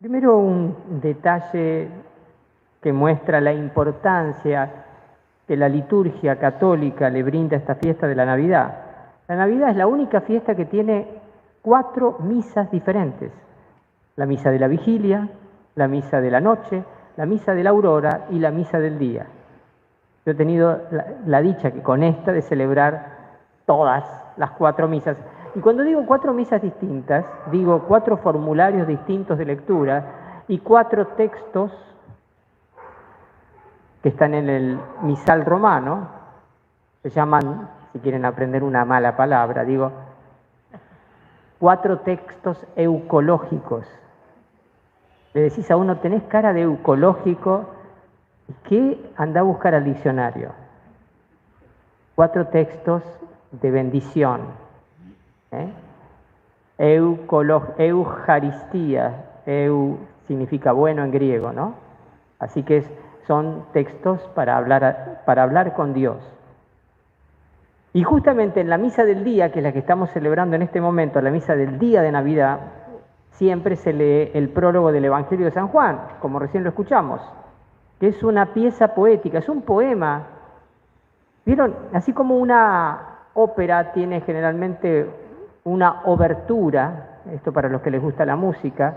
Primero, un detalle que muestra la importancia que la liturgia católica le brinda a esta fiesta de la Navidad. La Navidad es la única fiesta que tiene 4 misas diferentes. La misa de la vigilia, la misa de la noche, la misa de la aurora y la misa del día. Yo he tenido la dicha que con esta de celebrar todas las 4 misas. Y cuando digo 4 misas distintas, digo 4 formularios distintos de lectura y 4 textos que están en el misal romano, se llaman, si quieren aprender una mala palabra, digo, 4 textos eucológicos. Le decís a uno, tenés cara de eucológico, ¿qué? Anda a buscar al diccionario. 4 textos de bendición. Eucaristía, significa bueno en griego, ¿no? Así que son textos para hablar con Dios. Y justamente en la misa del día, que es la que estamos celebrando en este momento, la misa del día de Navidad, siempre se lee el prólogo del Evangelio de San Juan, como recién lo escuchamos, que es una pieza poética, es un poema. ¿Vieron? Así como una ópera tiene generalmente una obertura, esto para los que les gusta la música,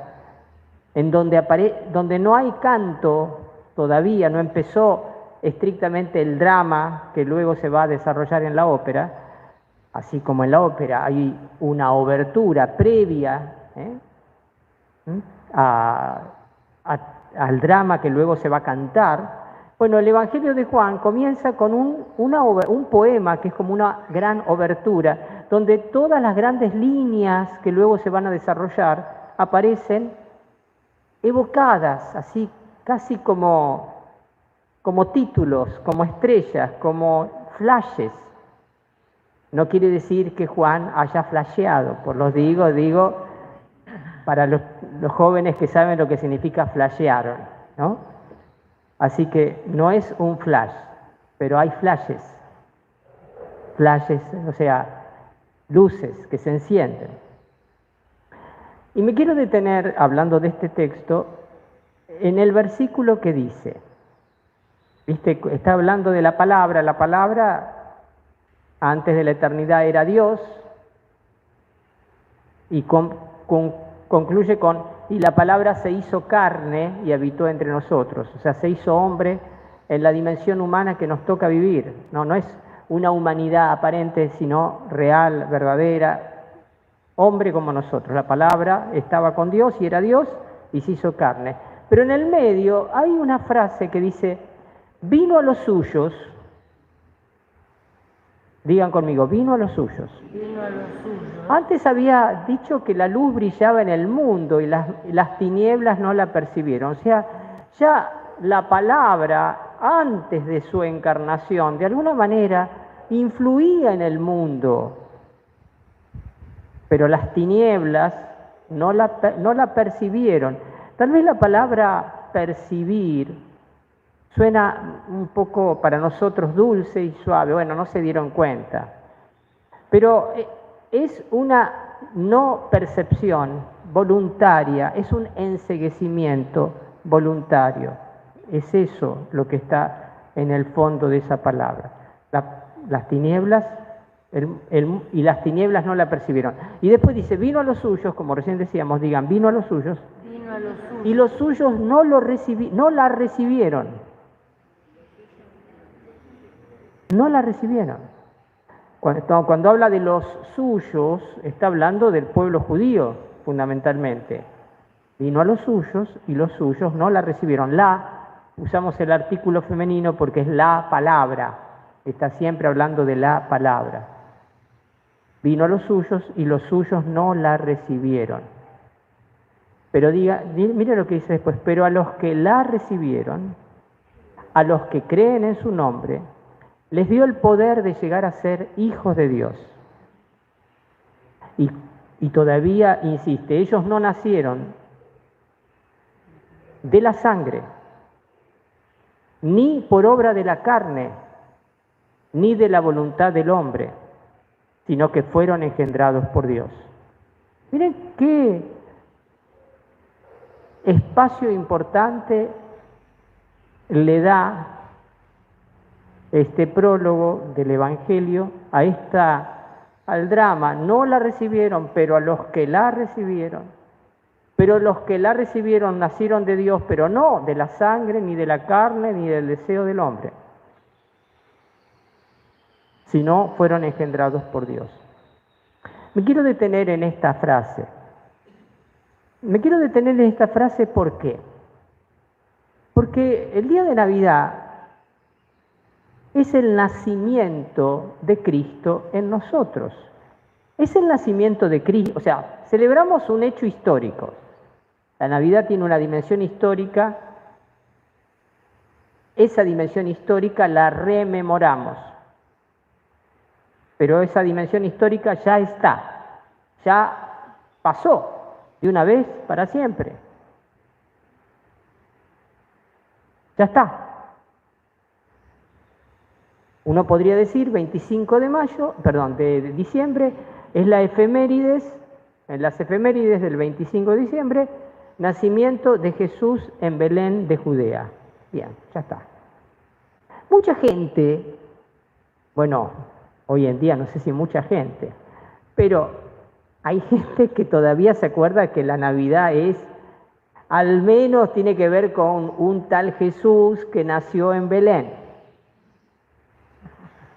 en donde no hay canto todavía, no empezó estrictamente el drama que luego se va a desarrollar en la ópera, así como en la ópera hay una obertura previa al drama que luego se va a cantar. Bueno, el Evangelio de Juan comienza con un poema que es como una gran obertura, donde todas las grandes líneas que luego se van a desarrollar aparecen evocadas, así casi como títulos, como estrellas, como flashes. No quiere decir que Juan haya flasheado, digo para los jóvenes que saben lo que significa flashearon, ¿no? Así que no es un flash, pero hay flashes, o sea, luces que se encienden. Y me quiero detener, hablando de este texto, en el versículo que dice, ¿viste? Está hablando de la palabra antes de la eternidad era Dios, y concluye con, y la palabra se hizo carne y habitó entre nosotros, o sea, se hizo hombre en la dimensión humana que nos toca vivir, no es una humanidad aparente, sino real, verdadera, hombre como nosotros. La palabra estaba con Dios y era Dios y se hizo carne. Pero en el medio hay una frase que dice, vino a los suyos, digan conmigo, vino a los suyos. Vino a los suyos. Antes había dicho que la luz brillaba en el mundo y las tinieblas no la percibieron. O sea, ya la palabra, antes de su encarnación, de alguna manera influía en el mundo, pero las tinieblas no la percibieron. Tal vez la palabra percibir suena un poco para nosotros dulce y suave, bueno, no se dieron cuenta. Pero es una no percepción voluntaria, es un enceguecimiento voluntario. Es eso lo que está en el fondo de esa palabra. Las tinieblas, y las tinieblas no la percibieron. Y después dice, vino a los suyos, como recién decíamos, digan, vino a los suyos, y los suyos no la recibieron. No la recibieron. Cuando habla de los suyos, está hablando del pueblo judío, fundamentalmente. Vino a los suyos y los suyos no la recibieron. Usamos el artículo femenino porque es la palabra. Está siempre hablando de la palabra. Vino a los suyos y los suyos no la recibieron. Pero mire lo que dice después, pero a los que la recibieron, a los que creen en su nombre, les dio el poder de llegar a ser hijos de Dios. Y todavía insiste, ellos no nacieron de la sangre, ni por obra de la carne, ni de la voluntad del hombre, sino que fueron engendrados por Dios. Miren qué espacio importante le da este prólogo del Evangelio al drama. No la recibieron, pero a los que la recibieron. Pero los que la recibieron nacieron de Dios, pero no de la sangre, ni de la carne, ni del deseo del hombre, sino fueron engendrados por Dios. Me quiero detener en esta frase. ¿Por qué? Porque el día de Navidad es el nacimiento de Cristo en nosotros. Es el nacimiento de Cristo, o sea, celebramos un hecho histórico. La Navidad tiene una dimensión histórica, esa dimensión histórica la rememoramos. Pero esa dimensión histórica ya está, ya pasó de una vez para siempre. Ya está. Uno podría decir 25 de diciembre, es la efemérides, en las efemérides del 25 de diciembre, nacimiento de Jesús en Belén de Judea. Bien, ya está. Mucha gente, bueno, hoy en día no sé si mucha gente, pero hay gente que todavía se acuerda que la Navidad al menos tiene que ver con un tal Jesús que nació en Belén.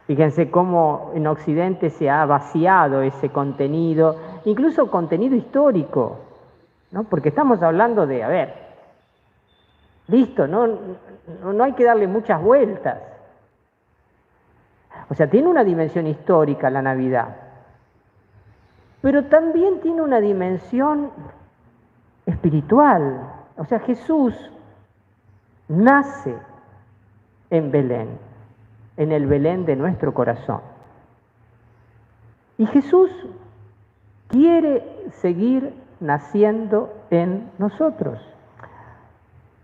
Fíjense cómo en Occidente se ha vaciado ese contenido, incluso contenido histórico, ¿no? Porque estamos hablando de, listo, no hay que darle muchas vueltas. O sea, tiene una dimensión histórica la Navidad, pero también tiene una dimensión espiritual. O sea, Jesús nace en Belén, en el Belén de nuestro corazón. Y Jesús quiere seguir naciendo en nosotros.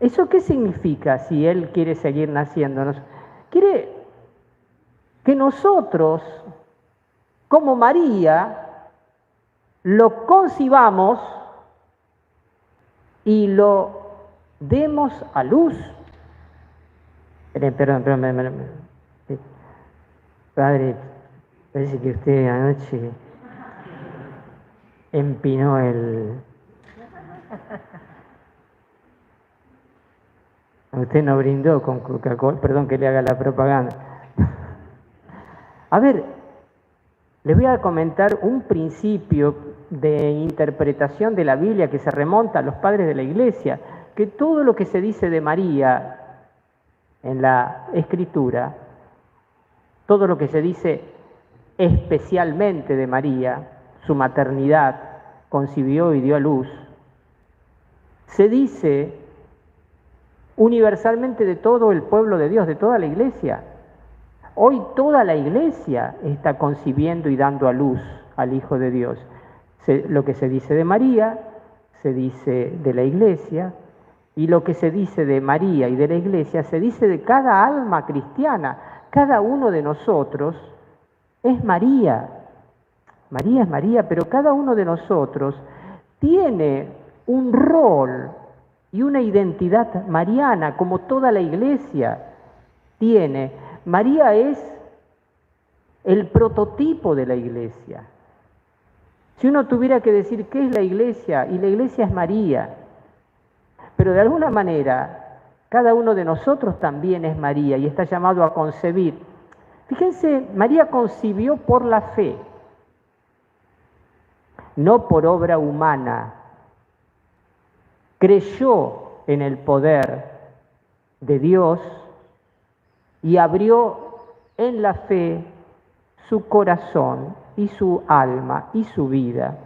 ¿Eso qué significa si Él quiere seguir naciéndonos? Quiere que nosotros, como María, lo concibamos y lo demos a luz. Perdón. Padre, parece que usted anoche empinó Usted no brindó con Coca-Cola, perdón que le haga la propaganda. A ver, les voy a comentar un principio de interpretación de la Biblia que se remonta a los padres de la Iglesia, que todo lo que se dice de María en la Escritura, todo lo que se dice especialmente de María, su maternidad, concibió y dio a luz, se dice universalmente de todo el pueblo de Dios, de toda la Iglesia. Hoy toda la Iglesia está concibiendo y dando a luz al Hijo de Dios. Lo que se dice de María, se dice de la Iglesia, y lo que se dice de María y de la Iglesia, se dice de cada alma cristiana. Cada uno de nosotros es María. María es María, pero cada uno de nosotros tiene un rol y una identidad mariana, como toda la Iglesia tiene. María es el prototipo de la Iglesia. Si uno tuviera que decir qué es la Iglesia, y la Iglesia es María, pero de alguna manera cada uno de nosotros también es María y está llamado a concebir. Fíjense, María concibió por la fe, no por obra humana. Creyó en el poder de Dios y abrió en la fe su corazón y su alma y su vida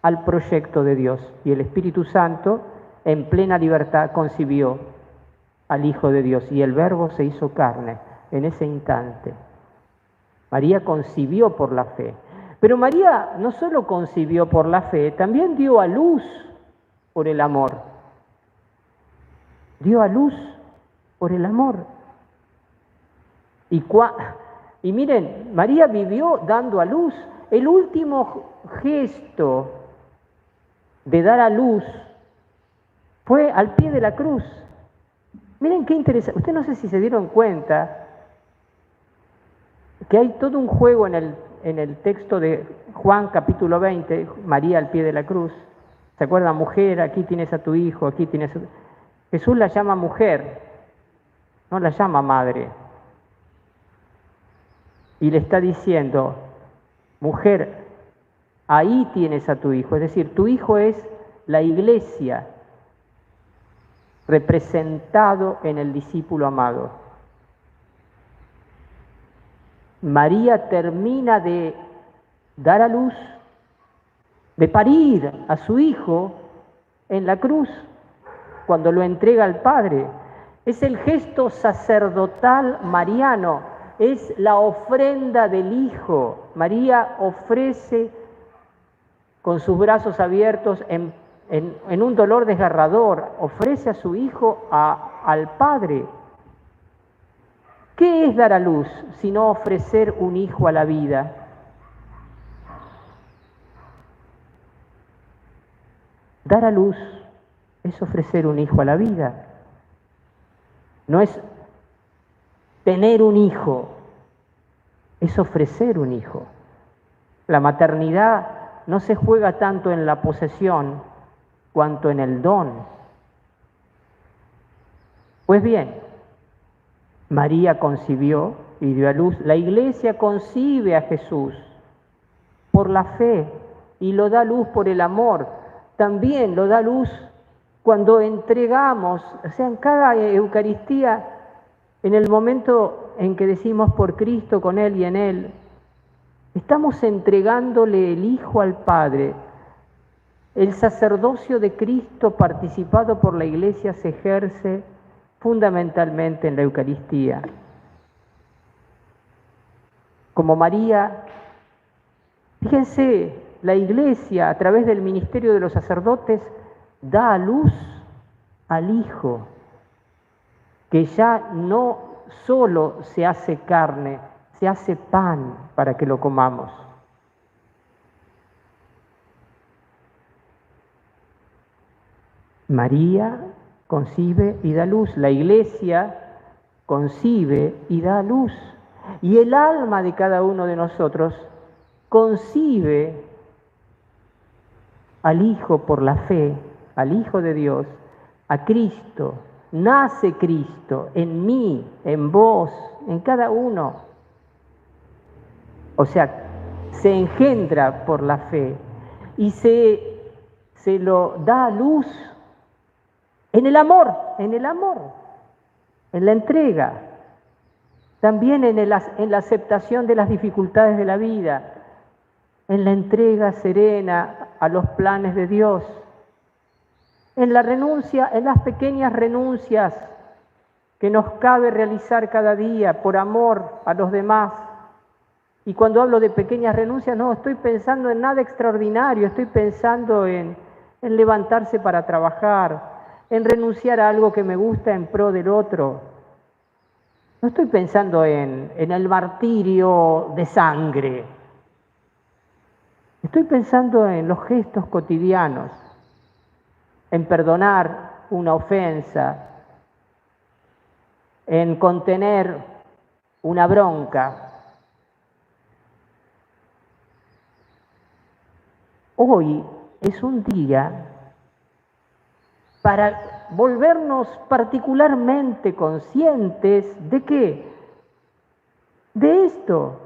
al proyecto de Dios. Y el Espíritu Santo, en plena libertad, concibió al Hijo de Dios y el Verbo se hizo carne en ese instante. María concibió por la fe. Pero María no solo concibió por la fe, también dio a luz por el amor. Dio a luz por el amor. Y miren, María vivió dando a luz. El último gesto de dar a luz Fue al pie de la cruz. Miren qué interesante. Usted no sé si se dieron cuenta que hay todo un juego en el texto de Juan capítulo 20, María al pie de la cruz. ¿Se acuerdan? Mujer, aquí tienes a tu hijo, aquí tienes a tu... Jesús la llama mujer, no la llama madre. Y le está diciendo, mujer, ahí tienes a tu hijo. Es decir, tu hijo es la iglesia, representado en el discípulo amado. María termina de dar a luz, de parir a su hijo en la cruz, cuando lo entrega al Padre. Es el gesto sacerdotal mariano, es la ofrenda del Hijo. María ofrece con sus brazos abiertos en un dolor desgarrador, ofrece a su Hijo al Padre. ¿Qué es dar a luz sino ofrecer un hijo a la vida? Dar a luz es ofrecer un hijo a la vida. No es tener un hijo, es ofrecer un hijo. La maternidad no se juega tanto en la posesión cuanto en el don. Pues bien, María concibió y dio a luz. La Iglesia concibe a Jesús por la fe y lo da a luz por el amor. También lo da a luz cuando entregamos, o sea, en cada Eucaristía, en el momento en que decimos por Cristo, con Él y en Él, estamos entregándole el Hijo al Padre. El sacerdocio de Cristo participado por la Iglesia se ejerce fundamentalmente en la Eucaristía. Como María, fíjense, la Iglesia a través del ministerio de los sacerdotes da a luz al Hijo, que ya no solo se hace carne, se hace pan para que lo comamos. María concibe y da luz, la Iglesia concibe y da luz, y el alma de cada uno de nosotros concibe al Hijo por la fe, al Hijo de Dios, a Cristo. Nace Cristo en mí, en vos, en cada uno. O sea, se engendra por la fe y se lo da a luz en el amor, en la entrega, también en la aceptación de las dificultades de la vida, en la entrega serena a los planes de Dios, en la renuncia, en las pequeñas renuncias que nos cabe realizar cada día por amor a los demás. Y cuando hablo de pequeñas renuncias, no estoy pensando en nada extraordinario, estoy pensando en levantarse para trabajar, en renunciar a algo que me gusta en pro del otro. No estoy pensando en el martirio de sangre. Estoy pensando en los gestos cotidianos, en perdonar una ofensa, en contener una bronca. Hoy es un día para volvernos particularmente conscientes ¿de qué? De esto,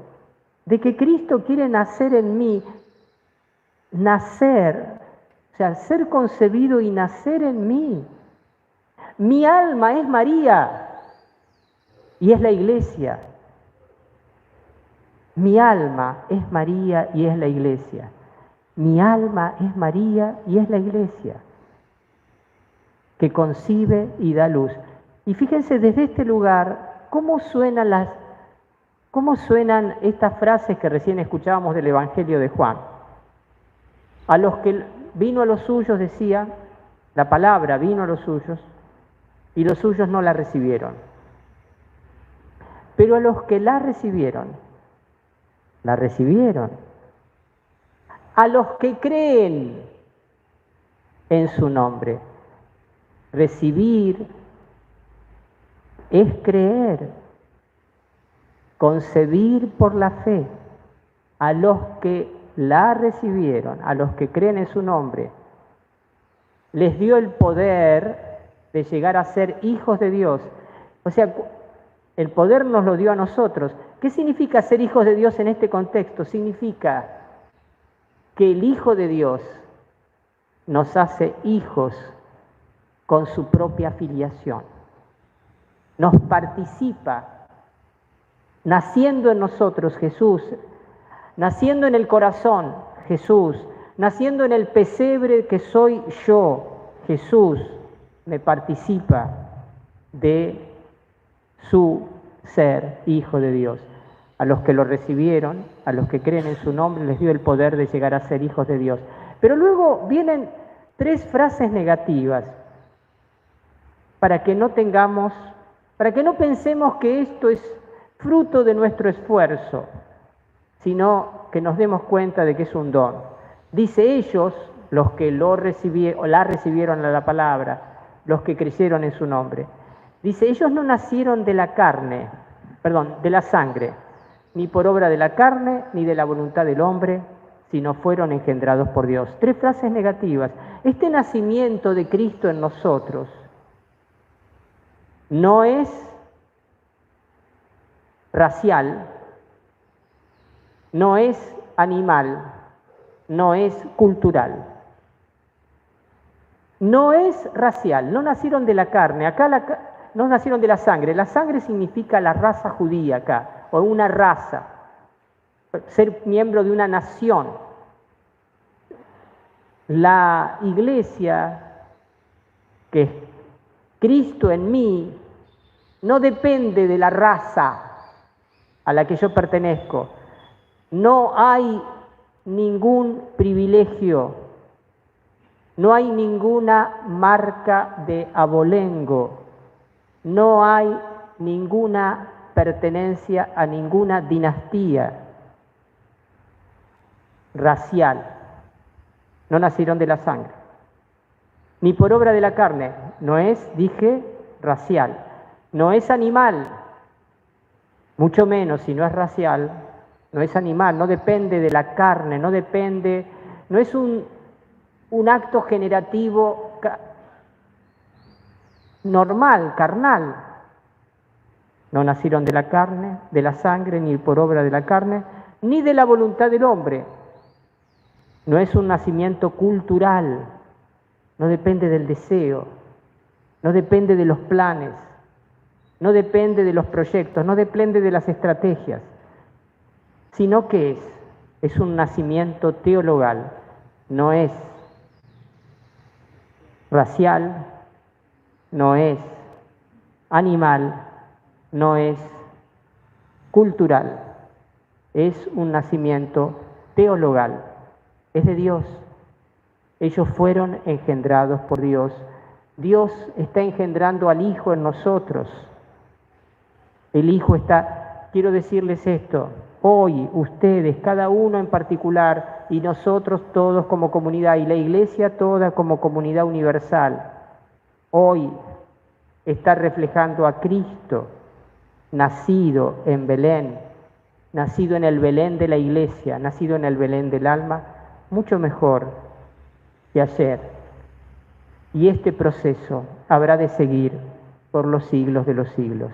de que Cristo quiere nacer en mí, nacer, o sea, ser concebido y nacer en mí. Mi alma es María y es la Iglesia. Mi alma es María y es la Iglesia. Mi alma es María y es la Iglesia, que concibe y da luz. Y fíjense desde este lugar cómo suenan estas frases que recién escuchábamos del Evangelio de Juan. A los que vino a los suyos, decía, la palabra vino a los suyos, y los suyos no la recibieron. Pero a los que la recibieron. A los que creen en su nombre. Recibir es creer, concebir por la fe. A los que la recibieron, a los que creen en su nombre, les dio el poder de llegar a ser hijos de Dios. O sea, el poder nos lo dio a nosotros. ¿Qué significa ser hijos de Dios en este contexto? Significa que el Hijo de Dios nos hace hijos con su propia filiación. Nos participa, naciendo en nosotros Jesús, naciendo en el corazón Jesús, naciendo en el pesebre que soy yo, Jesús me participa de su ser hijo de Dios. A los que lo recibieron, a los que creen en su nombre, les dio el poder de llegar a ser hijos de Dios. Pero luego vienen 3 frases negativas para que no pensemos que esto es fruto de nuestro esfuerzo, sino que nos demos cuenta de que es un don. Dice ellos, los que la recibieron a la palabra, los que creyeron en su nombre. Dice, ellos no nacieron de la sangre, ni por obra de la carne, ni de la voluntad del hombre, sino fueron engendrados por Dios. 3 frases negativas. Este nacimiento de Cristo en nosotros no es racial, no es animal, no es cultural. No es racial, no nacieron de la carne, no nacieron de la sangre. La sangre significa la raza judía acá, o una raza, ser miembro de una nación. La iglesia, que es Cristo en mí, no depende de la raza a la que yo pertenezco. No hay ningún privilegio, no hay ninguna marca de abolengo, no hay ninguna pertenencia a ninguna dinastía racial. No nacieron de la sangre, ni por obra de la carne. No es, dije, racial. No es animal, mucho menos si no es racial. No es animal, no depende de la carne, no es un acto generativo normal, carnal. No nacieron de la carne, de la sangre, ni por obra de la carne, ni de la voluntad del hombre. No es un nacimiento cultural, no depende del deseo, no depende de los planes, no depende de los proyectos, no depende de las estrategias, sino que es un nacimiento teologal, no es racial, no es animal, no es cultural, es un nacimiento teologal, es de Dios. Ellos fueron engendrados por Dios. Dios está engendrando al Hijo en nosotros. El Hijo está, quiero decirles esto, hoy ustedes, cada uno en particular, y nosotros todos como comunidad, y la Iglesia toda como comunidad universal, hoy está reflejando a Cristo, nacido en Belén, nacido en el Belén de la Iglesia, nacido en el Belén del alma, mucho mejor que ayer. Y este proceso habrá de seguir por los siglos de los siglos.